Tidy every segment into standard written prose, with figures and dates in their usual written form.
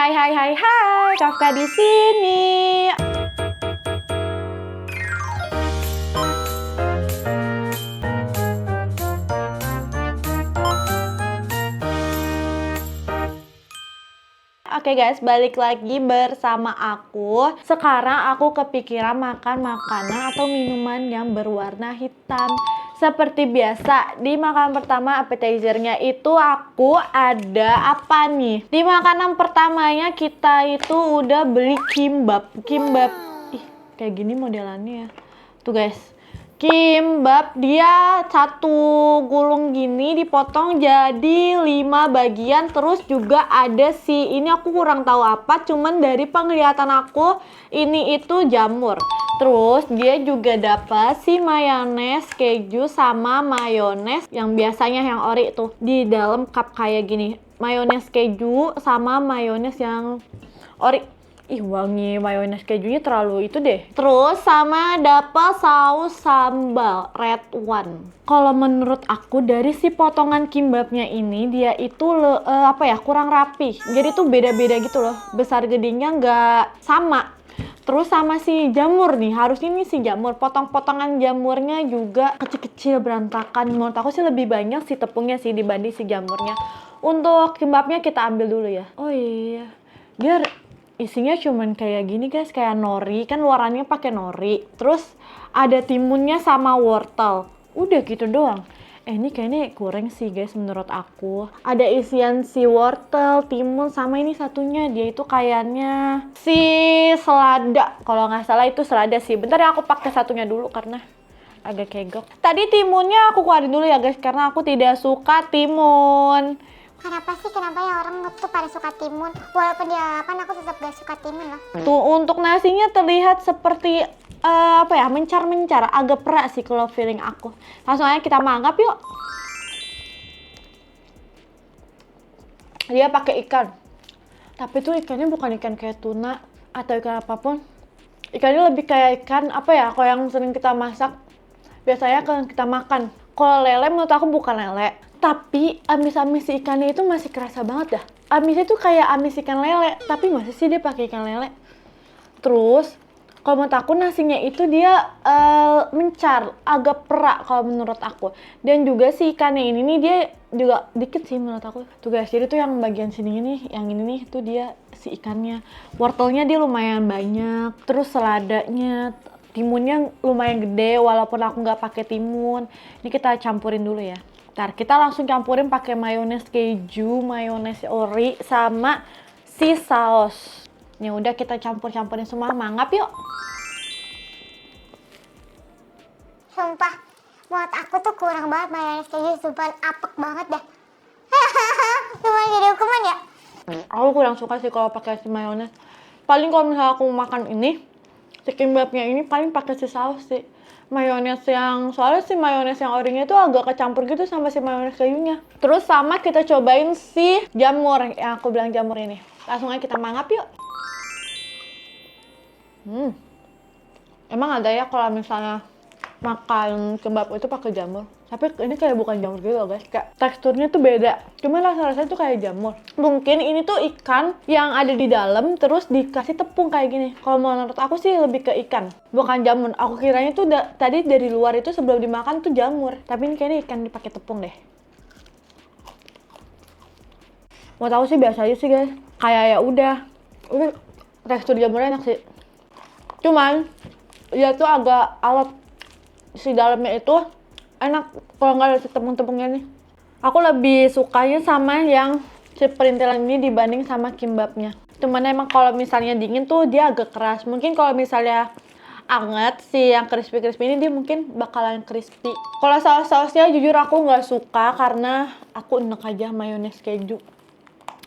Hai, Kafka di sini. Oke guys, balik lagi bersama aku. Sekarang aku kepikiran makan makanan atau minuman yang berwarna hitam. Seperti biasa, di makanan pertama appetizer-nya itu aku ada apa nih? Di makanan pertamanya kita itu udah beli kimbap. Ih, kayak gini modelannya ya. Tuh guys. Kimbap dia satu gulung gini dipotong jadi 5 bagian, terus juga ada ini aku kurang tahu apa, cuman dari penglihatan aku ini itu jamur. Terus dia juga dapat si mayones keju sama mayones yang biasanya yang ori tuh di dalam cup kayak gini. Mayones keju sama mayones yang ori. Ih, wangi mayones kejunya terlalu itu deh. Terus sama dapat saus sambal red one. Kalau menurut aku dari si potongan kimbapnya ini dia itu kurang rapi. Jadi tuh beda-beda gitu loh. Besar gedenya nggak sama. Terus sama si jamur nih, harusnya ini si jamur, potong-potongan jamurnya juga kecil-kecil berantakan. Menurut aku sih lebih banyak si tepungnya sih dibanding si jamurnya. Untuk kimbapnya kita ambil dulu ya. Oh iya, dia isinya cuman kayak gini guys, kayak nori, kan luarannya pakai nori. Terus ada timunnya sama wortel. Udah gitu doang. Ini kayaknya kurang sih guys menurut aku. Ada isian si wortel, timun, sama ini satunya dia itu kayaknya si selada. Kalau nggak salah itu selada sih. Bentar ya, aku pakai satunya dulu karena agak kegok. Tadi timunnya aku keluarin dulu ya guys, karena aku tidak suka timun. Kenapa ya orang tuh pada suka timun? Walaupun dia kan aku tetap gak suka timun loh. Tuh untuk nasinya terlihat seperti mencar-mencar, agak perak sih kalau feeling aku. Langsung aja kita mangap yuk. Dia pakai ikan, tapi tuh ikannya bukan ikan kayak tuna atau ikan apapun. Ikannya lebih kayak ikan kalau yang sering kita masak biasanya kalau kita makan. Kalau lele menurut aku bukan lele, tapi amis-amis si ikannya itu masih kerasa banget dah. Amisnya tuh kayak amis ikan lele, tapi masih sih dia pakai ikan lele. Terus kalau menurut aku nasinya itu dia mencar, agak perak kalau menurut aku. Dan juga si ikannya ini nih dia juga dikit sih menurut aku. Tuh guys, jadi tuh yang bagian sini nih, yang ini nih tuh dia si ikannya. Wortelnya dia lumayan banyak, terus seladanya, timunnya lumayan gede walaupun aku nggak pakai timun. Ini kita campurin dulu ya. Ntar kita langsung campurin pakai mayones keju, mayones ori, sama si saus. Ya udah kita campurin semua, mangap yuk. Sumpah, buat aku tuh kurang banget mayones keju, sumpah apek banget dah. Cuma jadi hukuman ya? Aku kurang suka sih kalau pakai si mayones. Paling kalau misalnya aku makan ini, si kimbapnya ini paling pakai si saus sih. Soalnya si mayones yang orinya itu agak kecampur gitu sama si mayones kejunya. Terus sama kita cobain si jamur, yang aku bilang jamur ini. Langsung aja kita mangap yuk. Emang ada ya kalau misalnya makan kebab itu pakai jamur, tapi ini kayak bukan jamur gitu loh guys, kayak teksturnya tuh beda, cuma rasa-rasanya tuh kayak jamur. Mungkin ini tuh ikan yang ada di dalam terus dikasih tepung kayak gini. Kalau menurut aku sih lebih ke ikan, bukan jamur. Aku kiranya tuh tadi dari luar itu sebelum dimakan tuh jamur, tapi ini kayaknya ikan dipakai tepung deh. Mau tahu sih biasa aja sih guys, kayak ya udah tekstur jamurnya enak sih, cuman dia tuh agak alot. Si dalamnya itu enak kalau nggak ada si tepung-tepungnya nih. Aku lebih sukanya sama yang si perintilan ini dibanding sama kimbapnya. Cuman emang kalau misalnya dingin tuh dia agak keras. Mungkin kalau misalnya anget si yang crispy-crispy ini dia mungkin bakalan crispy. Kalau saus-sausnya jujur aku nggak suka karena aku enek aja mayones keju.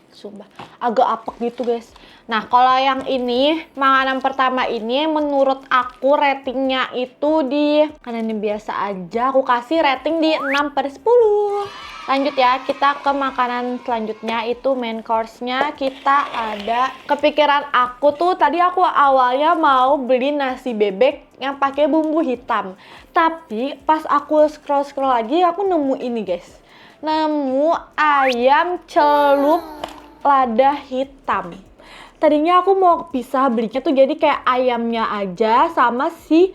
Sumpah, agak apek gitu guys. Nah kalau yang ini, makanan pertama ini menurut aku ratingnya itu karena ini biasa aja, aku kasih rating di 6/10. Lanjut ya, kita ke makanan selanjutnya, itu main course-nya. Kita ada, kepikiran aku tuh tadi aku awalnya mau beli nasi bebek yang pakai bumbu hitam. Tapi pas aku scroll lagi aku nemu ini guys. Nemu ayam celup lada hitam. Tadinya aku mau pisah belinya tuh jadi kayak ayamnya aja sama si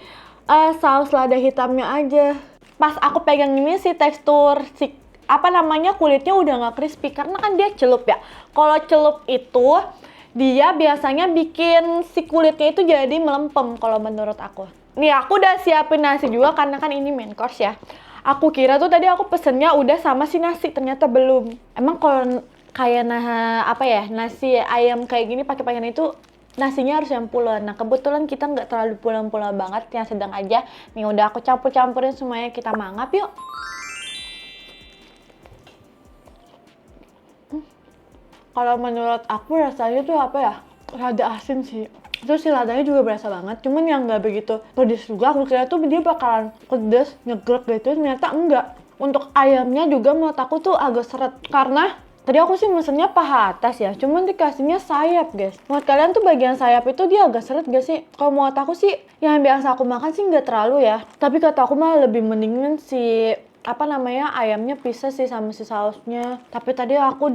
saus lada hitamnya aja. Pas aku pegang ini si tekstur si kulitnya udah nggak crispy karena kan dia celup ya. Kalau celup itu dia biasanya bikin si kulitnya itu jadi melempem kalau menurut aku. Nih aku udah siapin nasi juga karena kan ini main course ya. Aku kira tuh tadi aku pesennya udah sama si nasi, ternyata belum. Emang kalau kayak nasi ayam kayak gini pakai itu nasinya harus yang pulen. Nah kebetulan kita nggak terlalu pulen-pulen banget, yang sedang aja. Nih udah aku campur-campurin semuanya, kita mangap yuk. Kalau menurut aku rasanya tuh rada asin sih. Terus si ladanya juga berasa banget, cuman yang nggak begitu pedes juga. Aku kira tuh dia bakalan pedes, nyegrek gitu, ternyata enggak. Untuk ayamnya juga menurut aku tuh agak seret, karena tadi aku sih mesennya paha atas ya, cuman dikasihnya sayap guys. Menurut kalian tuh bagian sayap itu dia agak seret gak sih? Kalau menurut aku sih, yang biasa aku makan sih nggak terlalu ya. Tapi kata aku malah lebih mendingan si ayamnya pisah sih sama si sausnya. Tapi tadi aku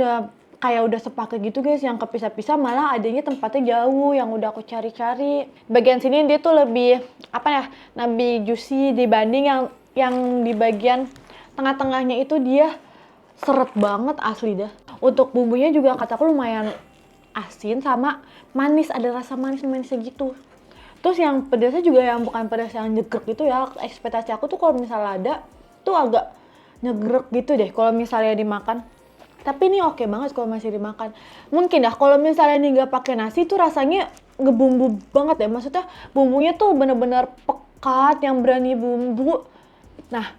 udah sepaket gitu guys, yang kepisah-pisah malah adanya tempatnya jauh yang udah aku cari-cari. Bagian sini dia tuh lebih lebih juicy dibanding yang di bagian tengah-tengahnya itu dia seret banget asli dah. Untuk bumbunya juga kataku lumayan asin sama manis, ada rasa manis-manisnya gitu. Terus yang pedasnya juga yang bukan pedas yang nyegrek gitu ya. Ekspektasi aku tuh kalau misalnya ada tuh agak nyegrek gitu deh kalau misalnya dimakan. Tapi ini oke banget kalau masih dimakan. Mungkin dah kalau misalnya ini nggak pakai nasi tuh rasanya ngebumbu banget ya. Maksudnya bumbunya tuh bener-bener pekat, yang berani bumbu. Nah,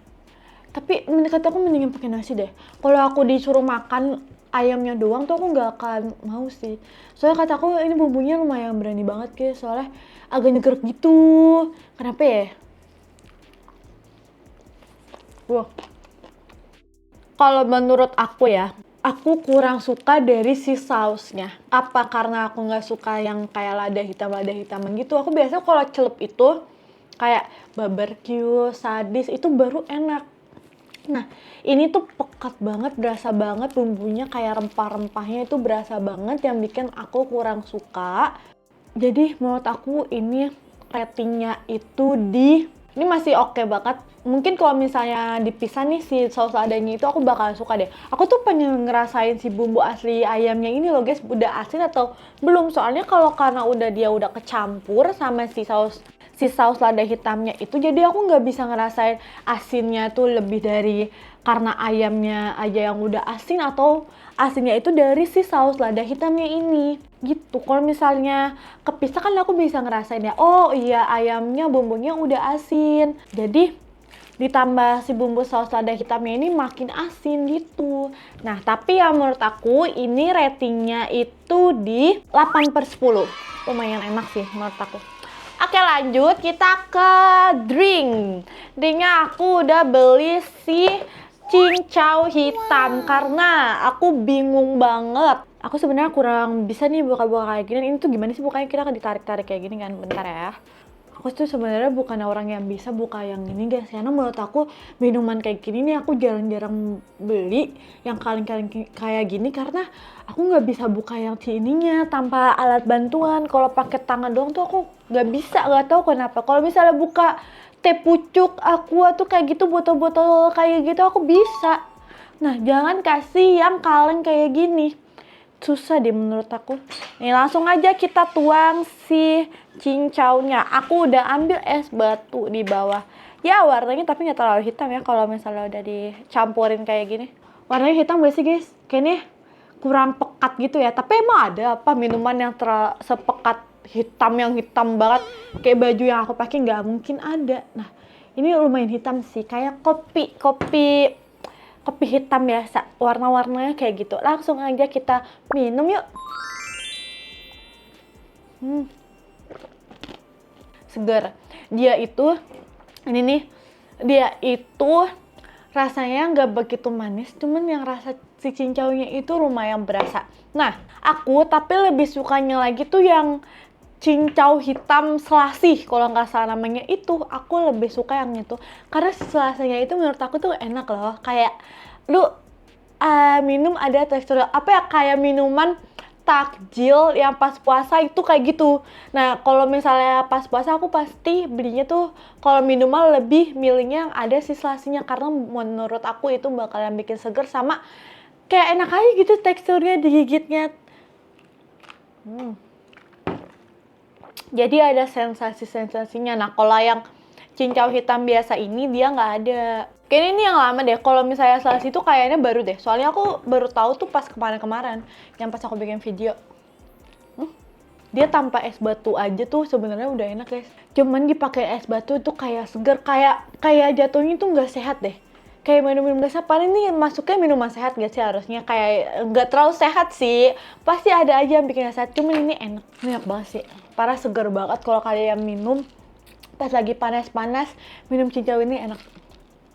tapi kata aku mendingan pakai nasi deh. Kalau aku disuruh makan ayamnya doang tuh aku nggak akan mau sih. Soalnya kata aku ini bumbunya lumayan berani banget guys. Soalnya agak nyegrek gitu. Kenapa ya? Wah. Kalau menurut aku ya, aku kurang suka dari si sausnya. Apa karena aku nggak suka yang kayak lada hitaman gitu. Aku biasa kalau celup itu kayak barbecue, sadis itu baru enak. Nah, ini tuh pekat banget, berasa banget bumbunya, kayak rempah-rempahnya itu berasa banget yang bikin aku kurang suka. Jadi menurut aku ini ratingnya itu ini masih oke banget. Mungkin kalau misalnya dipisah nih si saus ladanya itu aku bakal suka deh. Aku tuh pengen ngerasain si bumbu asli ayamnya ini loh guys, udah asin atau belum. Soalnya karena dia udah kecampur sama si saus lada hitamnya itu, jadi aku nggak bisa ngerasain asinnya tuh lebih dari karena ayamnya aja yang udah asin atau asinnya itu dari si saus lada hitamnya ini gitu. Kalau misalnya kepisah kan aku bisa ngerasain ya, oh iya ayamnya bumbunya udah asin, jadi ditambah si bumbu saus lada hitamnya ini makin asin gitu. Nah tapi ya menurut aku ini ratingnya itu di 8/10, lumayan enak sih menurut aku. Oke lanjut, kita ke drink. Drinknya aku udah beli si cincau hitam karena aku bingung banget. Aku sebenarnya kurang bisa nih buka-buka kayak gini. Ini tuh gimana sih bukanya, kita akan ditarik-tarik kayak gini kan. Bentar ya. Aku tuh sebenarnya bukan orang yang bisa buka yang ini guys, karena menurut aku minuman kayak gini nih aku jarang-jarang beli yang kalian kayak gini, karena aku nggak bisa buka yang si ininya tanpa alat bantuan. Kalau pakai tangan doang tuh aku nggak bisa, nggak tahu kenapa. Kalau misalnya buka teh pucuk aqua tuh kayak gitu, botol-botol kayak gitu aku bisa. Nah jangan kasih yang kaleng kayak gini, susah deh menurut aku. Nih langsung aja kita tuang si cincaunya. Aku udah ambil es batu di bawah. Ya warnanya tapi nggak terlalu hitam ya kalau misalnya udah dicampurin kayak gini. Warnanya hitam gak sih guys? Kayaknya kurang pekat gitu ya. Tapi emang ada apa minuman yang sepekat hitam, yang hitam banget kayak baju yang aku pakai? Nggak mungkin ada. Nah ini lumayan hitam sih, kayak kopi hitam biasa, warna-warnanya kayak gitu. Langsung aja kita minum yuk. Seger. Dia itu rasanya nggak begitu manis, cuman yang rasa si cincaunya itu lumayan berasa. Nah, aku tapi lebih sukanya lagi tuh yang cincau hitam selasih, kalau nggak salah namanya itu. Aku lebih suka yang itu karena selasihnya itu menurut aku tuh enak loh, kayak lu minum ada tekstur kayak minuman takjil yang pas puasa itu kayak gitu. Nah, kalau misalnya pas puasa aku pasti belinya tuh kalau minuman lebih milihnya yang ada si selasinya karena menurut aku itu bakalan bikin seger sama kayak enak aja gitu teksturnya digigitnya. Jadi ada sensasi-sensasinya. Nah, kalau yang cincau hitam biasa ini dia nggak ada. Kayaknya ini yang lama deh. Kalau misalnya selasi itu kayaknya baru deh. Soalnya aku baru tahu tuh pas kemarin-kemarin yang pas aku bikin video. Dia tanpa es batu aja tuh sebenarnya udah enak guys. Cuman dipakai es batu itu kayak seger, kayak jatuhnya tuh nggak sehat deh. Kayak minum-minum gak sehat. Paling ini masuknya minuman sehat gak sih harusnya? Kayak nggak terlalu sehat sih. Pasti ada aja yang bikin sehat. Cuman ini enak. Enak banget sih. Parah seger banget kalau kalian minum pas lagi panas-panas minum cincau ini enak.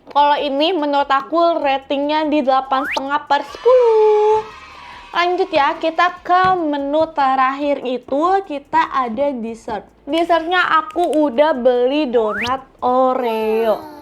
Kalau ini menurut aku ratingnya di 8,5/10. Lanjut ya, kita ke menu terakhir itu kita ada dessert. Dessertnya aku udah beli donat Oreo.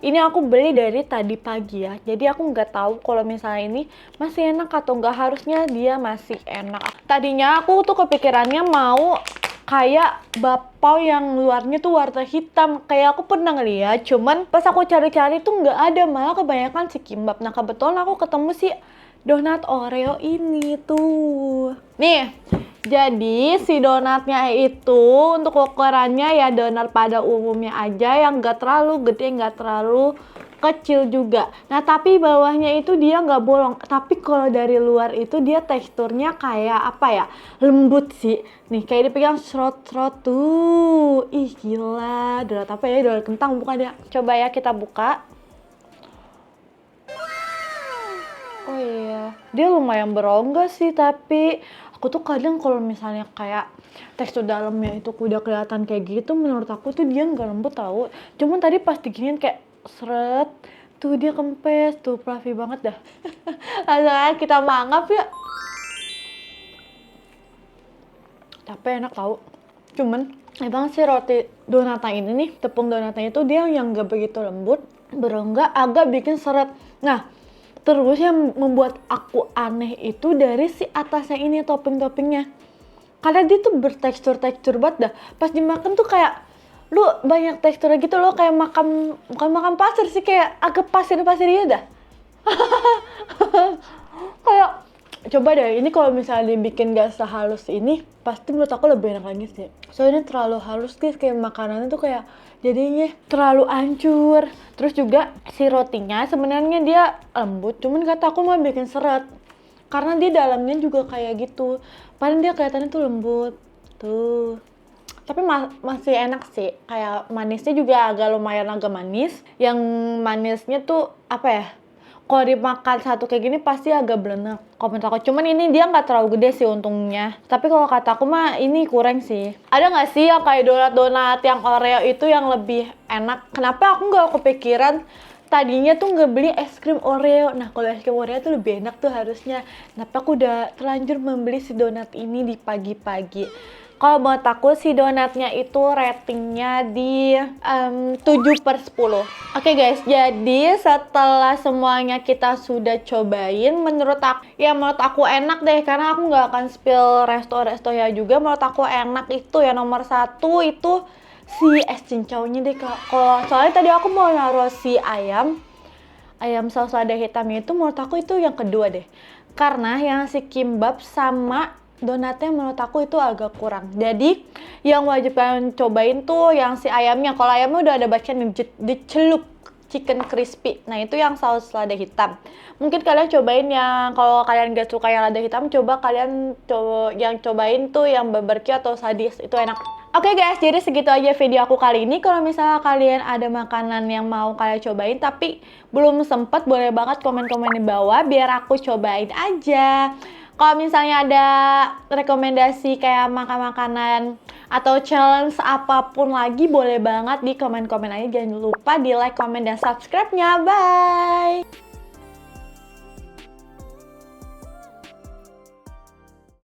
Ini aku beli dari tadi pagi ya. Jadi aku nggak tahu kalau misalnya ini masih enak atau nggak, harusnya dia masih enak. Tadinya aku tuh kepikirannya mau kayak bakpao yang luarnya tuh warna hitam. Kayak aku pernah ngeliat, cuman pas aku cari-cari tuh nggak ada, malah kebanyakan si kimbap. Nah kebetulan aku ketemu si donat Oreo ini tuh. Nih, jadi si donatnya itu untuk ukurannya ya donat pada umumnya aja, yang nggak terlalu gede, nggak terlalu kecil juga. Nah tapi bawahnya itu dia nggak bolong. Tapi kalau dari luar itu dia teksturnya kayak apa ya? Lembut sih. Nih kayak dipegang serot-serot tuh. Ih gila. Donat apa ya? Donat kentang bukan ya? Coba ya kita buka. Oh iya, dia lumayan berongga sih, tapi aku tuh kadang kalau misalnya kayak tekstur dalamnya itu udah kelihatan kayak gitu, menurut aku tuh dia nggak lembut tau. Cuman tadi pas diginiin kayak seret, tuh dia kempes, tuh fluffy banget dah. Langsung aja kita mangap ya. Tapi enak tau. Cuman emang si roti donatnya ini nih, tepung donatnya itu dia yang nggak begitu lembut, berongga, agak bikin seret. Nah, terus yang membuat aku aneh itu dari si atasnya ini topping-toppingnya. Karena dia tuh bertekstur-tekstur banget dah. Pas dimakan tuh kayak, lu banyak teksturnya gitu loh, kayak makan, bukan makan pasir sih, kayak agak pasir-pasir gitu dah. Kayak, coba deh, ini kalau misalnya dibikin gak sehalus ini, pasti menurut aku lebih enak lagi sih. Soalnya terlalu halus guys, kayak makanannya tuh kayak jadinya terlalu hancur. Terus juga si rotinya sebenarnya dia lembut, cuman kata aku mau bikin seret. Karena dia dalamnya juga kayak gitu. Padahal dia kelihatannya tuh lembut. Tuh. Tapi masih enak sih. Kayak manisnya juga agak manis. Yang manisnya tuh apa ya? Kalau dimakan satu kayak gini pasti agak belenak. Komentar aku. Cuman ini dia nggak terlalu gede sih untungnya. Tapi kalau kata aku mah ini kurang sih. Ada nggak sih yang kayak donat-donat yang Oreo itu yang lebih enak? Kenapa aku nggak kepikiran tadinya tuh nggak beli es krim Oreo? Nah kalau es krim Oreo tuh lebih enak tuh harusnya. Kenapa aku udah terlanjur membeli si donat ini di pagi-pagi? Kalau buat aku si donatnya itu ratingnya di 7/10. Oke guys, jadi setelah semuanya kita sudah cobain, menurut aku enak deh, karena aku nggak akan spill resto ya juga. Menurut aku enak itu ya nomor 1 itu si es cincaunya deh kak. Kalau soalnya tadi aku mau naruh si ayam saus lada hitamnya itu, menurut aku itu yang kedua deh. Karena yang si kimbap sama donatnya menurut aku itu agak kurang. Jadi yang wajib kalian cobain tuh yang si ayamnya. Kalau ayamnya udah ada bagian dicelup chicken crispy. Nah itu yang saus lada hitam. Mungkin kalian cobain yang, kalau kalian gak suka yang lada hitam, coba kalian cobain tuh yang barbecue atau sadis. Itu enak. Oke guys, jadi segitu aja video aku kali ini. Kalau misalnya kalian ada makanan yang mau kalian cobain tapi belum sempet, boleh banget komen-komen di bawah biar aku cobain aja. Kalau misalnya ada rekomendasi kayak makan makanan atau challenge apapun lagi, boleh banget di komen-komen aja. Jangan lupa di like, komen, dan subscribe-nya. Bye!